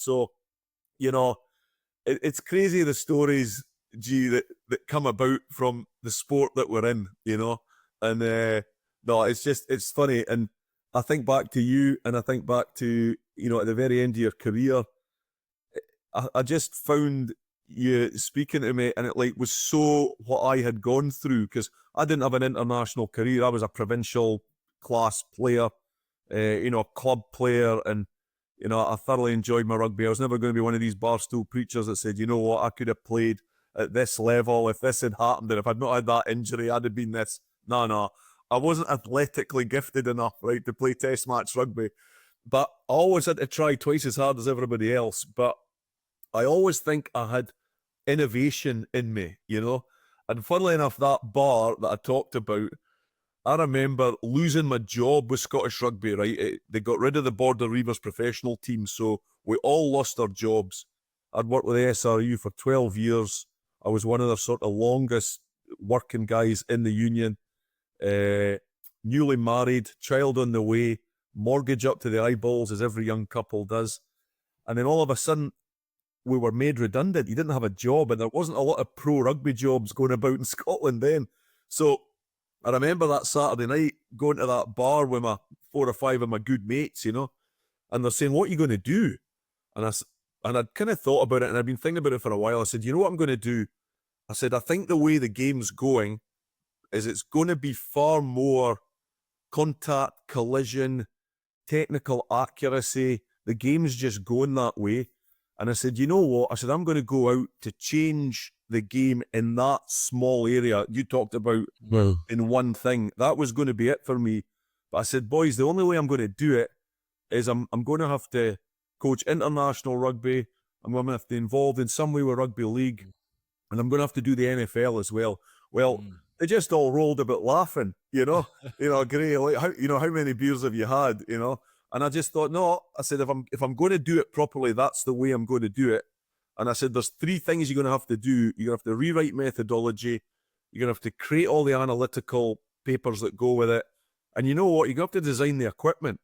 So, you know, it's crazy the stories, that come about from the sport that we're in, and no, it's funny. And I think back to you, and I think back to, at the very end of your career, I just found you speaking to me, and it was so what I had gone through, because I didn't have an international career. I was a provincial class player, club player, and I thoroughly enjoyed my rugby. I was never going to be one of these barstool preachers that said, you know what, I could have played at this level if this had happened, and if I'd not had that injury, I'd have been this. No. I wasn't athletically gifted enough, right, to play test match rugby. But I always had to try twice as hard as everybody else. But I always think I had innovation in me, And funnily enough, that bar that I talked about, I remember losing my job with Scottish Rugby, right? They got rid of the Border Reivers professional team, so we all lost our jobs. I'd worked with the SRU for 12 years. I was one of the sort of longest working guys in the union. Newly married, child on the way, mortgage up to the eyeballs, as every young couple does. And then all of a sudden, we were made redundant. You didn't have a job, and there wasn't a lot of pro rugby jobs going about in Scotland then. So I remember that Saturday night going to that bar with my 4 or 5 of my good mates, and they're saying, what are you going to do? And I'd kind of thought about it, and I'd been thinking about it for a while. I said, you know what I'm going to do? I said, I think the way the game's going is it's going to be far more contact, collision, technical accuracy. The game's just going that way. And I said, you know what? I said, I'm going to go out to change the game in that small area you talked about in one thing. That was going to be it for me. But I said, boys, the only way I'm going to do it is I'm going to have to coach international rugby. I'm going to have to be involved in some way with rugby league. And I'm going to have to do the NFL as well. Well, they just all rolled about laughing, Gray, how many beers have you had, And I just thought, no, I said, if I'm going to do it properly, that's the way I'm going to do it. And I said, there's 3 things you're going to have to do. You're going to have to rewrite methodology. You're going to have to create all the analytical papers that go with it. And you know what? You're going to have to design the equipment,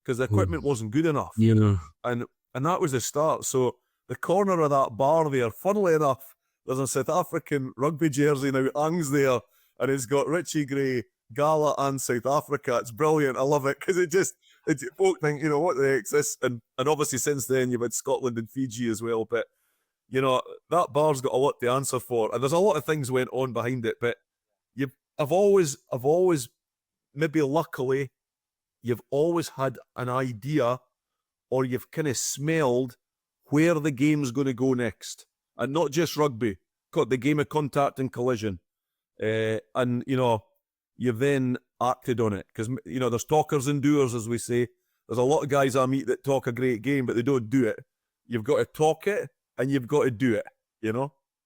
because the equipment wasn't good enough. And that was the start. So the corner of that bar there, funnily enough, there's a South African rugby jersey now hangs there, and it's got Richie Gray, Gala, and South Africa. It's brilliant. I love it, because folk think, what the heck's this? And obviously since then you've had Scotland and Fiji as well. But, that bar's got a lot to answer for. And there's a lot of things went on behind it. But I've always, maybe luckily, you've always had an idea, or you've kind of smelled where the game's going to go next. And not just rugby, the game of contact and collision. And, you've then acted on it. Because, there's talkers and doers, as we say. There's a lot of guys I meet that talk a great game, but they don't do it. You've got to talk it, and you've got to do it,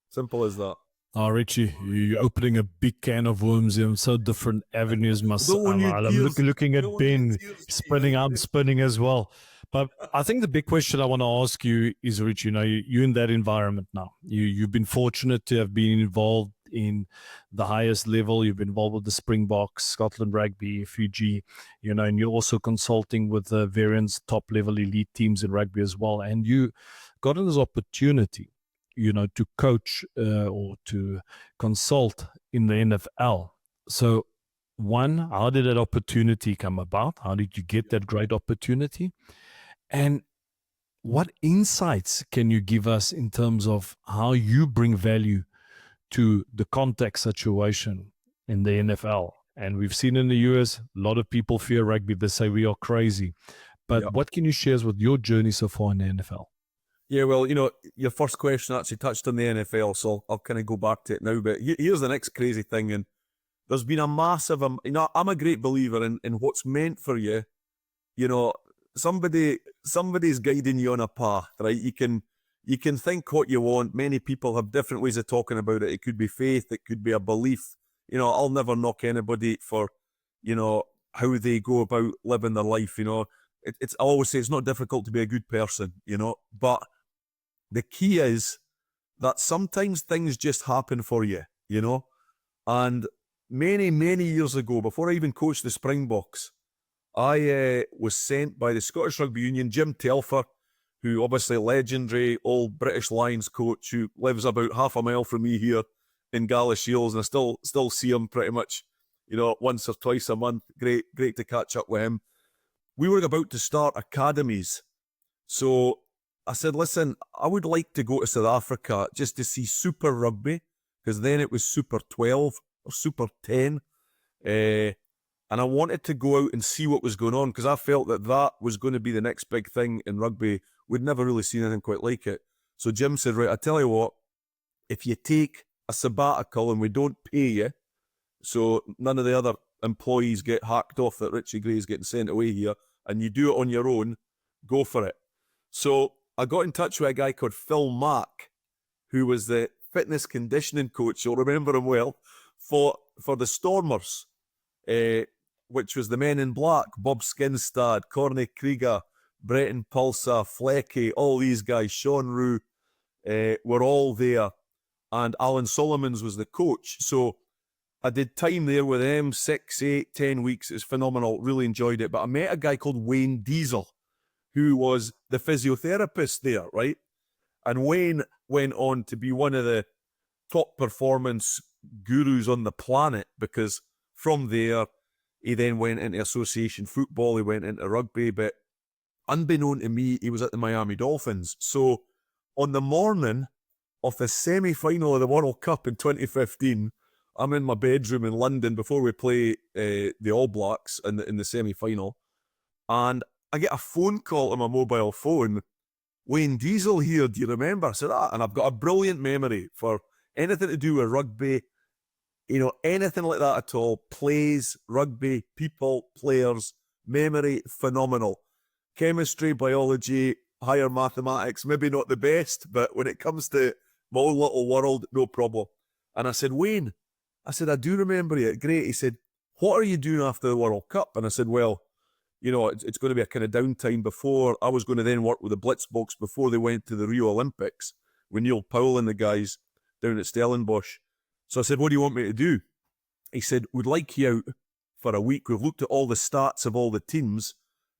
Simple as that. Oh, Richie, you're opening a big can of worms in so different avenues. I'm looking at Ben spinning. I'm spinning as well. But I think the big question I want to ask you is, Richie, you're in that environment now. You've been fortunate to have been involved in the highest level. You've been involved with the Springboks, Scotland Rugby, Fiji, and you're also consulting with the various top-level elite teams in rugby as well. And you got this opportunity, to coach or to consult in the NFL. So, one, how did that opportunity come about? How did you get that great opportunity? And what insights can you give us in terms of how you bring value to the contact situation in the NFL? And we've seen in the US, a lot of people fear rugby. They say we are crazy. But what can you share with your journey so far in the NFL? Yeah, well, your first question actually touched on the NFL, so I'll kind of go back to it now. But here's the next crazy thing. And there's been a massive, I'm a great believer in what's meant for you. Somebody's guiding you on a path, right? You can think what you want. Many people have different ways of talking about it. It could be faith. It could be a belief. I'll never knock anybody for, how they go about living their life. I always say it's not difficult to be a good person, but the key is that sometimes things just happen for you, and many, many years ago, before I even coached the Springboks, I was sent by the Scottish Rugby Union, Jim Telfer, who obviously legendary old British Lions coach who lives about half a mile from me here in Galashiels, and I still see him pretty much, once or twice a month. Great to catch up with him. We were about to start academies. So I said, listen, I would like to go to South Africa just to see Super Rugby, because then it was Super 12 or Super 10. And I wanted to go out and see what was going on, because I felt that was going to be the next big thing in rugby. We'd never really seen anything quite like it. So Jim said, right, I tell you what, if you take a sabbatical and we don't pay you, so none of the other employees get hacked off that Richie Gray's getting sent away here, and you do it on your own, go for it. So I got in touch with a guy called Phil Mack, who was the fitness conditioning coach, you'll remember him well, for the Stormers, which was the Men in Black, Bob Skinstad, Corny Krieger, Breton Pulsar, Flecky, all these guys, Sean Rue, were all there. And Alan Solomons was the coach. So I did time there with them, 6, 8, 10 weeks. It was phenomenal. Really enjoyed it. But I met a guy called Wayne Diesel, who was the physiotherapist there, right? And Wayne went on to be one of the top performance gurus on the planet, because from there, he then went into association football, he went into rugby, but unbeknown to me, he was at the Miami Dolphins. So on the morning of the semi-final of the World Cup in 2015, I'm in my bedroom in London before we play the All Blacks in the semi-final, and I get a phone call on my mobile phone. Wayne Diesel here, do you remember? I said, and I've got a brilliant memory for anything to do with rugby, anything like that at all. Plays, rugby, people, players, memory, phenomenal. Chemistry, biology, higher mathematics, maybe not the best, but when it comes to my own little world, no problem. And I said, Wayne, I do remember you. Great. He said, what are you doing after the World Cup? And I said, well, it's going to be a kind of downtime before. I was going to then work with the Blitzboks before they went to the Rio Olympics with Neil Powell and the guys down at Stellenbosch. So I said, what do you want me to do? He said, we'd like you out for a week. We've looked at all the stats of all the teams,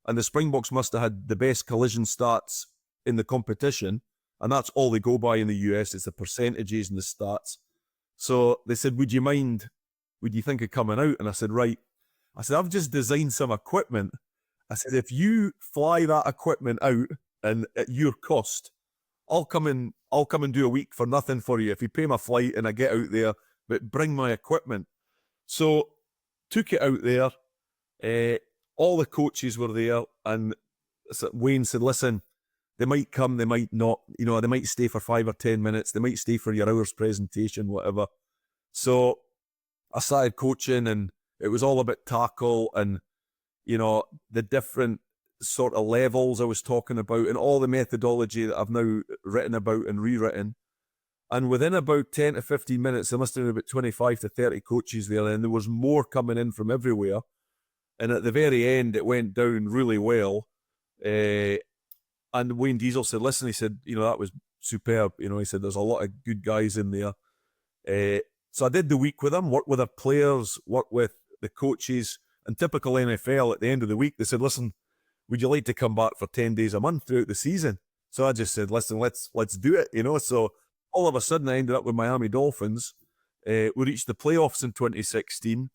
and the Springboks must have had the best collision stats in the competition, and that's all they go by in the US. It's the percentages and the stats. So they said, would you think of coming out? And I said, right. I said, I've just designed some equipment. I said, if you fly that equipment out and at your cost, I'll come and do a week for nothing for you. If you pay my flight and I get out there, but bring my equipment. So took it out there. All the coaches were there, and Wayne said, listen, they might come, they might not. They might stay for 5 or 10 minutes. They might stay for your hour's presentation, whatever. So I started coaching, and it was all about tackle and, the different sort of levels I was talking about and all the methodology that I've now written about and rewritten. And within about 10 to 15 minutes, there must have been about 25 to 30 coaches there, and there was more coming in from everywhere. And at the very end, it went down really well. And Wayne Diesel said, listen, he said, that was superb. He said, there's a lot of good guys in there. So I did the week with them, worked with our players, worked with the coaches. And typical NFL, at the end of the week, they said, listen, would you like to come back for 10 days a month throughout the season? So I just said, listen, let's do it, So all of a sudden, I ended up with Miami Dolphins. We reached the playoffs in 2016.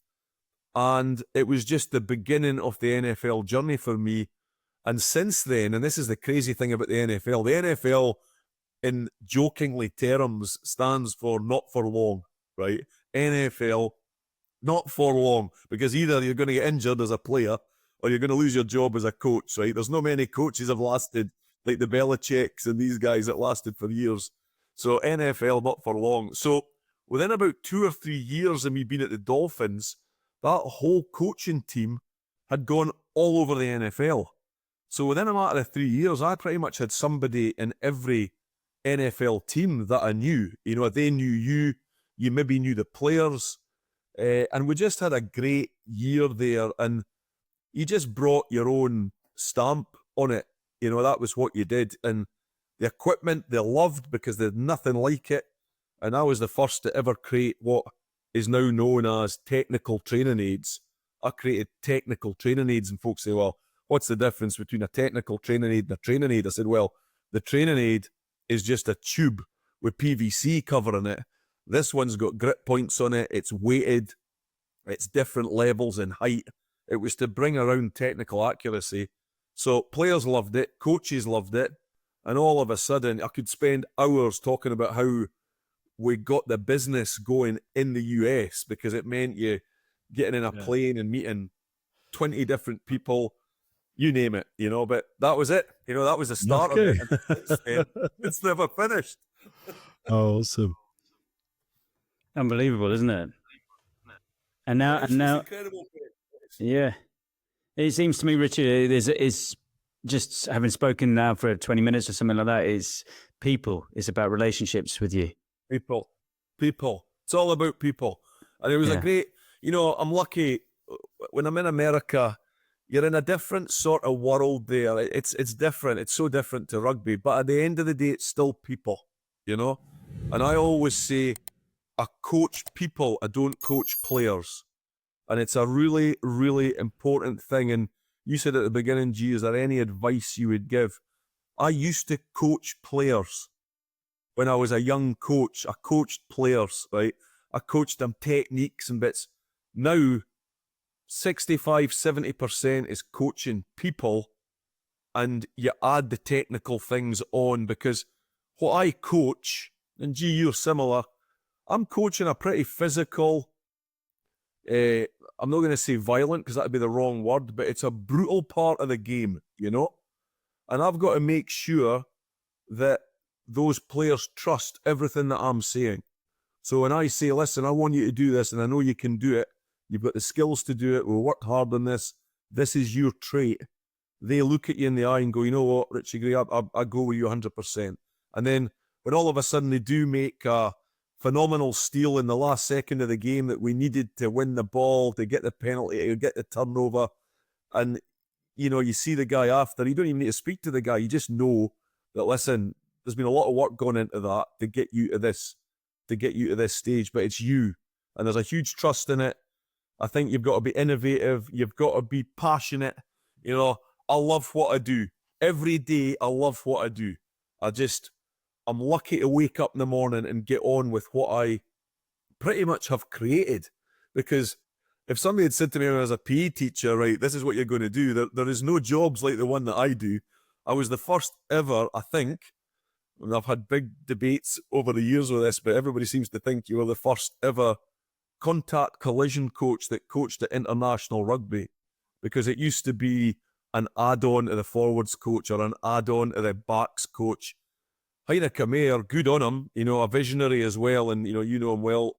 And it was just the beginning of the NFL journey for me. And since then, and this is the crazy thing about the NFL, in jokingly terms, stands for not for long, right? NFL, not for long, because either you're going to get injured as a player or you're going to lose your job as a coach, right? There's not many coaches have lasted like the Belichicks and these guys that lasted for years. So NFL, not for long. So within about 2 or 3 years of me being at the Dolphins, that whole coaching team had gone all over the NFL. So within a matter of 3 years, I pretty much had somebody in every NFL team that I knew. They knew you maybe knew the players. And we just had a great year there. And you just brought your own stamp on it. That was what you did. And the equipment they loved because they had nothing like it. And I was the first to ever create what is now known as technical training aids. I created technical training aids, and folks say, well, what's the difference between a technical training aid and a training aid? I said, well, the training aid is just a tube with PVC covering it. This one's got grip points on it. It's weighted. It's different levels in height. It was to bring around technical accuracy. So players loved it, coaches loved it, and all of a sudden I could spend hours talking about how we got the business going in the US because it meant you getting in a plane and meeting 20 different people, you name it, you know, but that was it. You know, that was the start of it. And it's never finished. Oh, awesome. Unbelievable, isn't it? And now, incredible. Yeah. It seems to me, Richard, is just having spoken now for 20 minutes or something like that, is people. It's about relationships with you. People. It's all about people. And it was a great, you know, I'm lucky when I'm in America, you're in a different sort of world there. It's different. It's so different to rugby. But at the end of the day, it's still people, you know? And I always say, I coach people, I don't coach players. And it's a really, really important thing. And you said at the beginning, G, is there any advice you would give? I used to coach players. When I was a young coach, I coached players, right? I coached them techniques and bits. Now, 65-70% is coaching people, and you add the technical things on, because what I coach, and G, you're similar, I'm coaching a pretty physical, I'm not going to say violent because that'd be the wrong word, but it's a brutal part of the game, you know? And I've got to make sure that those players trust everything that I'm saying. So when I say, listen, I want you to do this and I know you can do it, you've got the skills to do it, we'll work hard on this, this is your trait. They look at you in the eye and go, you know what, Richie Gray, I go with you 100%. And then when all of a sudden they do make a phenomenal steal in the last second of the game that we needed to win the ball, to get the penalty, to get the turnover, and, you know, you see the guy after, you don't even need to speak to the guy, you just know that, listen, there's been a lot of work gone into that to get you to this stage, but it's you. And there's a huge trust in it. I think you've got to be innovative. You've got to be passionate. You know, I love what I do. Every day, I love what I do. I'm lucky to wake up in the morning and get on with what I pretty much have created. Because if somebody had said to me when I was a PE teacher, right, this is what you're going to do, there is no jobs like the one that I do. I was the first ever, I think, and I've had big debates over the years with this, but everybody seems to think you were the first ever contact collision coach that coached at international rugby, because it used to be an add-on to the forwards coach or an add-on to the backs coach. Heine Kamer, good on him, you know, a visionary as well, and you know him well.